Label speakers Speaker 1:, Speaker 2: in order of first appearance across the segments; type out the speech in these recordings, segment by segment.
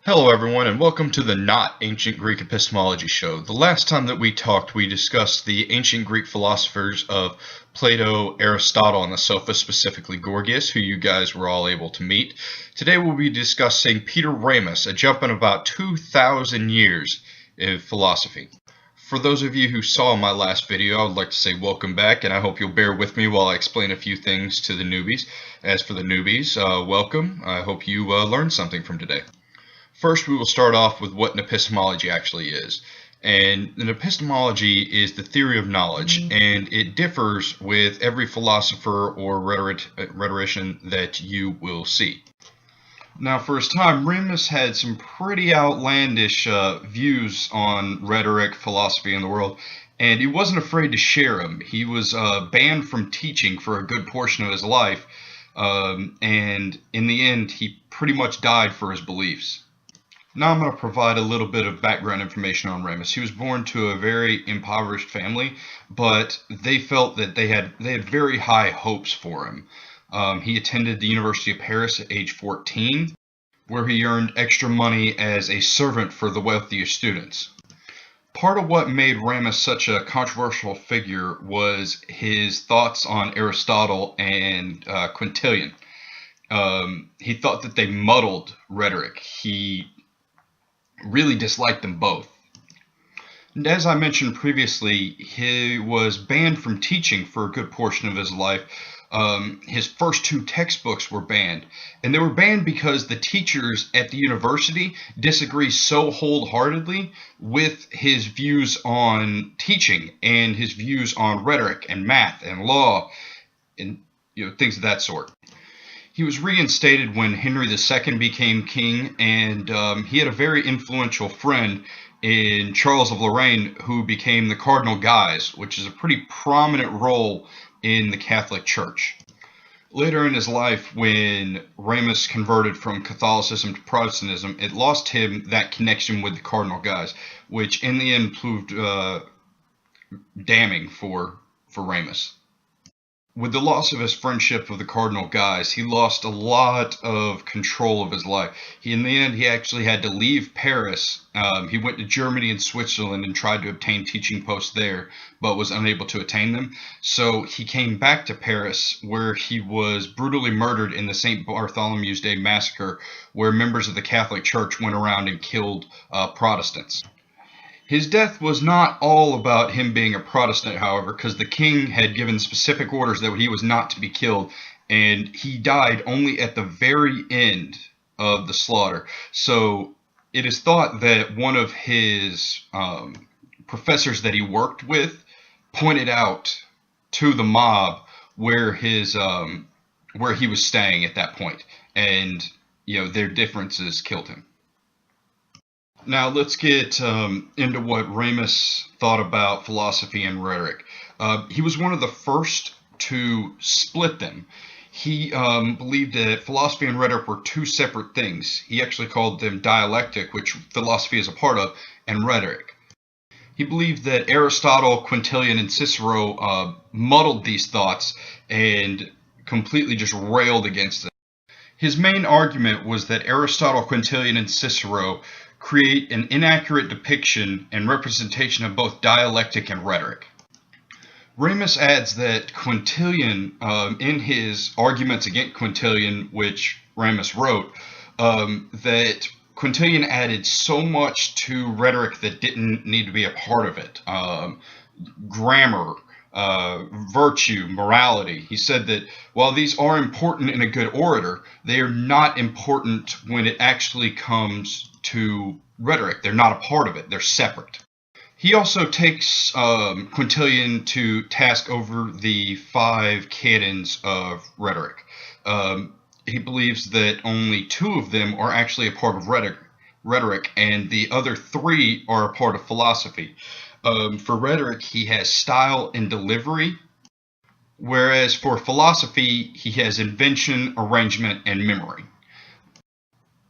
Speaker 1: Hello everyone, and welcome to the Not Ancient Greek Epistemology show. The last time that we talked, we discussed the ancient Greek philosophers of Plato, Aristotle, and the Sophists, specifically Gorgias, who you guys were all able to meet. Today we'll be discussing Peter Ramus, a jump in about 2,000 years in philosophy. For those of you who saw my last video, I would like to say welcome back, and I hope you'll bear with me while I explain a few things to the newbies. As for the newbies, welcome. I hope you learned something from today. First, we will start off with what an epistemology actually is. And an epistemology is the theory of knowledge, and it differs with every philosopher or rhetorician that you will see. Now, for his time, Ramus had some pretty outlandish views on rhetoric, philosophy, and the world, and he wasn't afraid to share them. He was banned from teaching for a good portion of his life, and in the end, he pretty much died for his beliefs. Now I'm going to provide a little bit of background information on Ramus. He was born to a very impoverished family, but they felt that they had very high hopes for him. He attended the University of Paris at age 14, where he earned extra money as a servant for the wealthier students. Part of what made Ramus such a controversial figure was his thoughts on Aristotle and Quintillion. He thought that they muddled rhetoric. He really disliked them both. And as I mentioned previously, he was banned from teaching for a good portion of his life. His first two textbooks were banned, and they were banned because the teachers at the university disagree so wholeheartedly with his views on teaching and his views on rhetoric and math and law and things of that sort. He was reinstated when Henry II became king, and he had a very influential friend in Charles of Lorraine who became the Cardinal Guise, which is a pretty prominent role in the Catholic Church. Later in his life, when Ramus converted from Catholicism to Protestantism, it lost him that connection with the Cardinal Guise, which in the end proved damning for Ramus. With the loss of his friendship with the Cardinal Guise, he lost a lot of control of his life. In the end, he actually had to leave Paris. He went to Germany and Switzerland and tried to obtain teaching posts there, but was unable to attain them. So he came back to Paris, where he was brutally murdered in the St. Bartholomew's Day massacre, where members of the Catholic Church went around and killed Protestants. His death was not all about him being a Protestant, however, because the king had given specific orders that he was not to be killed, and he died only at the very end of the slaughter. So it is thought that one of his professors that he worked with pointed out to the mob where he was staying at that point, and their differences killed him. Now let's get into what Ramus thought about philosophy and rhetoric. He was one of the first to split them. He believed that philosophy and rhetoric were two separate things. He actually called them dialectic, which philosophy is a part of, and rhetoric. He believed that Aristotle, Quintillion, and Cicero muddled these thoughts and completely just railed against them. His main argument was that Aristotle, Quintillion, and Cicero create an inaccurate depiction and representation of both dialectic and rhetoric. Ramus adds that Quintillion, in his arguments against Quintillion, which Ramus wrote, that Quintillion added so much to rhetoric that didn't need to be a part of it. Grammar, virtue, morality. He said that while these are important in a good orator, they are not important when it actually comes to rhetoric. They're not a part of it. They're separate. He also takes Quintillion to task over the 5 canons of rhetoric. He believes that only 2 of them are actually a part of rhetoric, and the other 3 are a part of philosophy. For rhetoric, he has style and delivery, whereas for philosophy, he has invention, arrangement, and memory.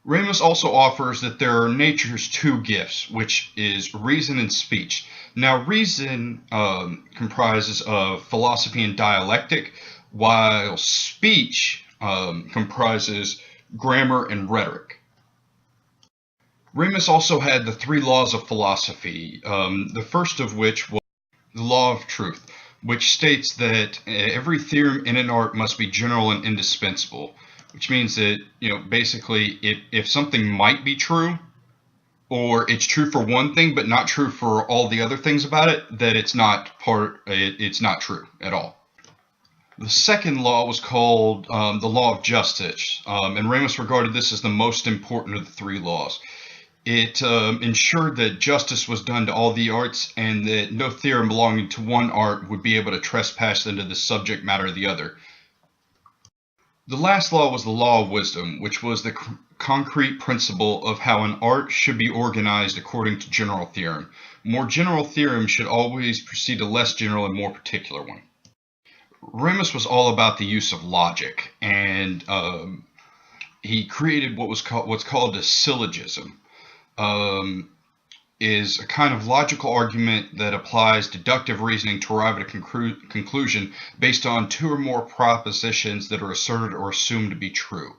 Speaker 1: Ramus also offers that there are nature's 2 gifts, which is reason and speech. Now, reason comprises of philosophy and dialectic, while speech comprises grammar and rhetoric. Ramus also had the three laws of philosophy, the first of which was the law of truth, which states that every theorem in an art must be general and indispensable, which means that, basically if something might be true, or it's true for one thing but not true for all the other things about it, that it's not true at all. The second law was called the law of justice, and Ramus regarded this as the most important of the three laws. It ensured that justice was done to all the arts and that no theorem belonging to one art would be able to trespass into the subject matter of the other. The last law was the law of wisdom, which was the concrete principle of how an art should be organized according to general theorem. More general theorem should always precede a less general and more particular one. Ramus was all about the use of logic, and he created what's called a syllogism. Is a kind of logical argument that applies deductive reasoning to arrive at a conclusion based on two or more propositions that are asserted or assumed to be true.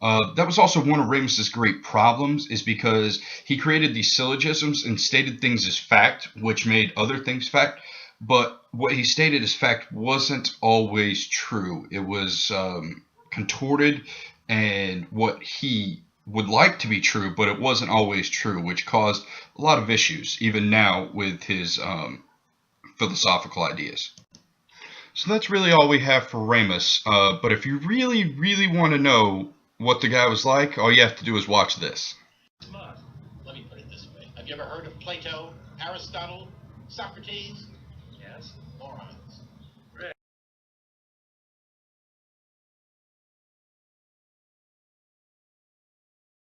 Speaker 1: That was also one of Ramus's great problems, is because he created these syllogisms and stated things as fact, which made other things fact, but what he stated as fact wasn't always true. It was contorted, and what he would like to be true, but it wasn't always true, which caused a lot of issues, even now, with his philosophical ideas. So that's really all we have for Ramus, but if you really, really want to know what the guy was like, all you have to do is watch this.
Speaker 2: Smart. Let me put it this way. Have you ever heard of Plato, Aristotle, Socrates? Yes. Moron.